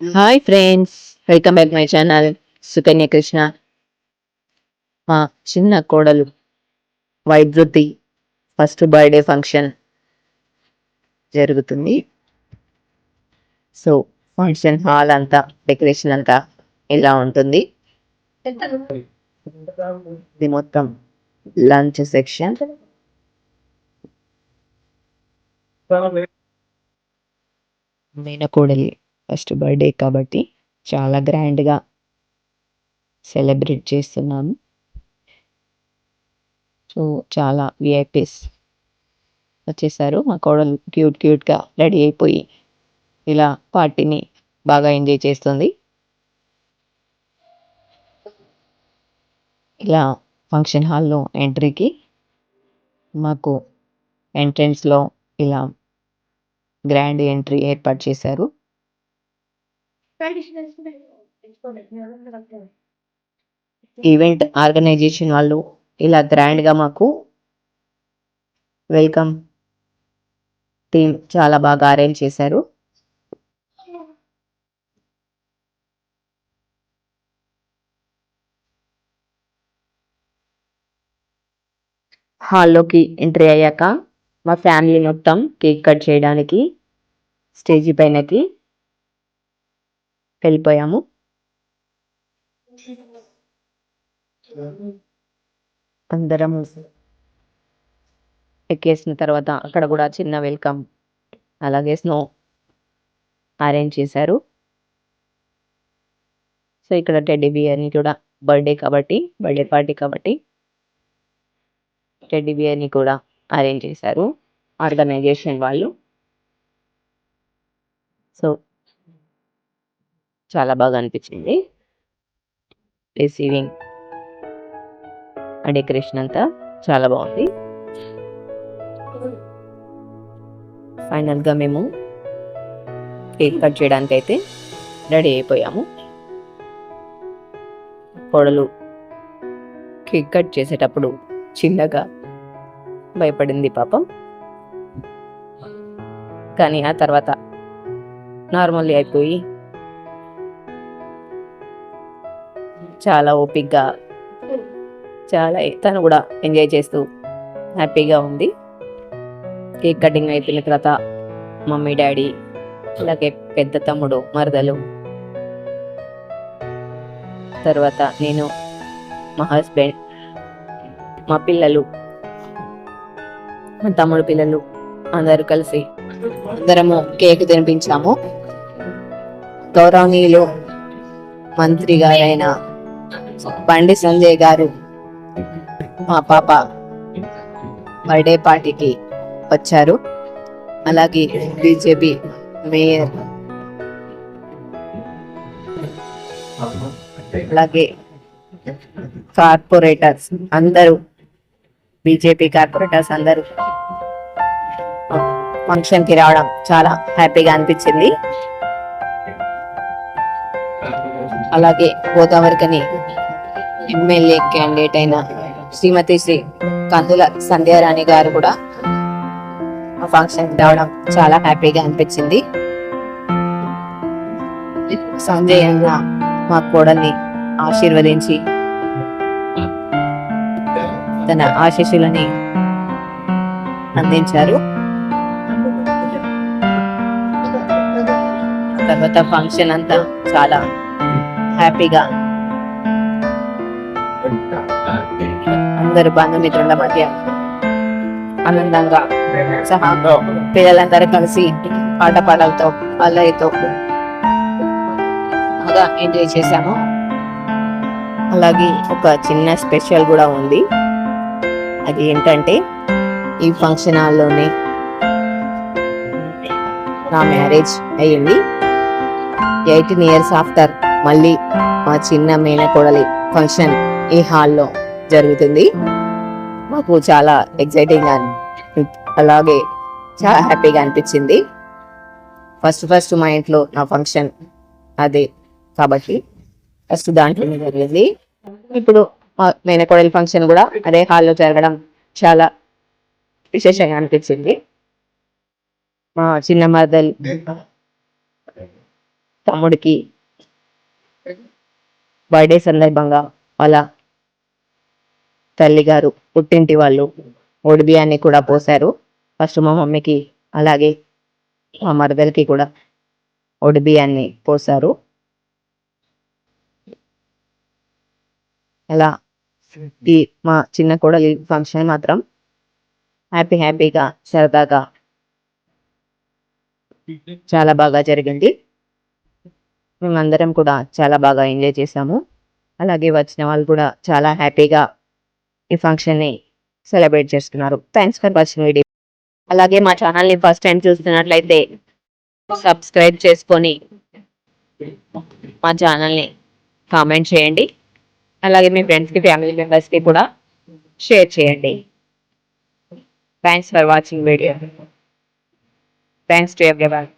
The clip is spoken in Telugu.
Hi friends, welcome back my channel Sukanya Krishna. మా చిన్న కోడలు వైద్యుతి ఫస్ట్ బర్త్డే ఫంక్షన్ జరుగుతుంది. సో ఫంక్షన్ హాల్ అంతా డెకరేషన్ అంతా ఇలా ఉంటుంది. ఇది మొత్తం లంచ్ సెక్షన్. మేనకోడలి ఫస్ట్ బర్త్డే కాబట్టి చాలా గ్రాండ్గా సెలబ్రేట్ చేస్తున్నాము. సో చాలా విఐపీస్ వచ్చేసారు. మా కోడలు క్యూట్గా రెడీ అయిపోయి ఇలా పార్టీని బాగా ఎంజాయ్ చేస్తుంది. ఇలా ఫంక్షన్ హాల్లో ఎంట్రీకి మాకు ఎంట్రన్స్లో ఇలా గ్రాండ్ ఎంట్రీ ఏర్పాటు చేశారు. ఈవెంట్ ఆర్గనైజేషన్ వాళ్ళు ఇలా గ్రాండ్గా మాకు వెల్కమ్ టీమ్ చాలా బాగా అరేంజ్ చేశారు. హాల్లోకి ఎంట్రీ అయ్యాక మా ఫ్యామిలీ మొత్తం కేక్ కట్ చేయడానికి స్టేజీ పైనకి వెళ్ళిపోయాము. అందరం ఎక్కేసిన తర్వాత అక్కడ కూడా చిన్న వెల్కమ్ అలాగే స్నో అరేంజ్ చేశారు. సో ఇక్కడ టెడ్డీ బియర్ని కూడా బర్త్డే పార్టీ కాబట్టి టెడ్డీ బియర్ని కూడా అరేంజ్ చేశారు ఆర్గనైజేషన్ వాళ్ళు. సో చాలా బాగా అనిపించింది. రిసీవింగ్ డెకరేషన్ అంతా చాలా బాగుంది. ఫైనల్గా మేము కేక్ కట్ చేయడానికి అయితే రెడీ అయిపోయాము. కోడలు కేక్ కట్ చేసేటప్పుడు చిన్నగా భయపడింది పాపం. కానీ ఆ తర్వాత నార్మల్ అయిపోయి చాలా ఓపిక్గా తను కూడా ఎంజాయ్ చేస్తూ హ్యాపీగా ఉంది. కేక్ కటింగ్ అయిపోయిన తర్వాత మమ్మీ డాడీ అలాగే పెద్ద తమ్ముడు మరదలు తర్వాత నేను మా హస్బెండ్ మా పిల్లలు మా తమ్ముడు పిల్లలు అందరూ కలిసి అందరము కేక్ తినిపించాము. గౌరవనీయులు మంత్రి గారైన బండి సంజయ్ గారు మా పాప బర్త్డే పార్టీకి వచ్చారు. అలాగే బీజేపీ మేయర్ అలాగే కార్పొరేటర్స్ అందరూ బీజేపీ కార్పొరేటర్స్ అందరూ ఫంక్షన్ కి రావడం చాలా హ్యాపీగా అనిపించింది. అలాగే గోదావరికని ఎమ్మెల్యే క్యాండిడేట్ అయిన శ్రీమతి శ్రీ కందుల సంధ్యారాణి గారు కూడా ఆ ఫంక్షన్ కి రావడం చాలా హ్యాపీగా అనిపించింది. సంజయ్ అన్న మా కోడల్ని ఆశీర్వదించి తన ఆశీస్సులని అందించారు. తర్వాత ఫంక్షన్ అంతా చాలా హ్యాపీగా అందరు బంధుమిత్రుల మధ్య ఆనందంగా సహా పిల్లలందరూ కలిసి పాటలతో అల్లరితో బాగా ఎంజాయ్ చేశాము. అలాగే ఒక చిన్న స్పెషల్ కూడా ఉంది. అది ఏంటంటే ఈ ఫంక్షన్ హాల్లోనే నా మ్యారేజ్ అయ్యింది. 18 years ఆఫ్టర్ మళ్ళీ మా చిన్న మేనకోడలి ఫంక్షన్ ఈ హాల్లో జరుగుతుంది. మాకు చాలా ఎక్సైటింగ్ అలాగే చాలా హ్యాపీగా అనిపించింది. ఫస్ట్ మా ఇంట్లో నా ఫంక్షన్ అదే కాబట్టి ఫస్ట్ దాంట్లోనే జరిగింది. ఇప్పుడు మా మేనకోడలి ఫంక్షన్ కూడా అదే హాల్లో జరగడం చాలా విశేషంగా అనిపించింది. మా చిన్న మరదలు తమ్ముడికి బర్త్డే సందర్భంగా వాళ్ళ తల్లిగారు పుట్టింటి వాళ్ళు ఒడి బియ్యాన్ని కూడా పోశారు. ఫస్ట్ మా మమ్మీకి అలాగే మా మరదలకి కూడా ఒడి బియ్యాన్ని పోశారు. అలా ఈ మా చిన్న కోడలి ఫంక్షన్ మాత్రం హ్యాపీగా సరదాగా చాలా బాగా జరిగింది. మేమందరం కూడా చాలా బాగా ఎంజాయ్ చేసాము. అలాగే వచ్చిన వాళ్ళు కూడా చాలా హ్యాపీగా ఈ ఫంక్షన్ని సెలబ్రేట్ చేస్తున్నారు. Thanks for watching video. అలాగే మా ఛానల్ని ఫస్ట్ టైం చూస్తున్నట్లయితే సబ్స్క్రైబ్ చేసుకొని మా ఛానల్ని కామెంట్ చేయండి. అలాగే మీ ఫ్రెండ్స్కి ఫ్యామిలీ మెంబర్స్కి కూడా షేర్ చేయండి. Thanks for watching video. Thanks to everyone.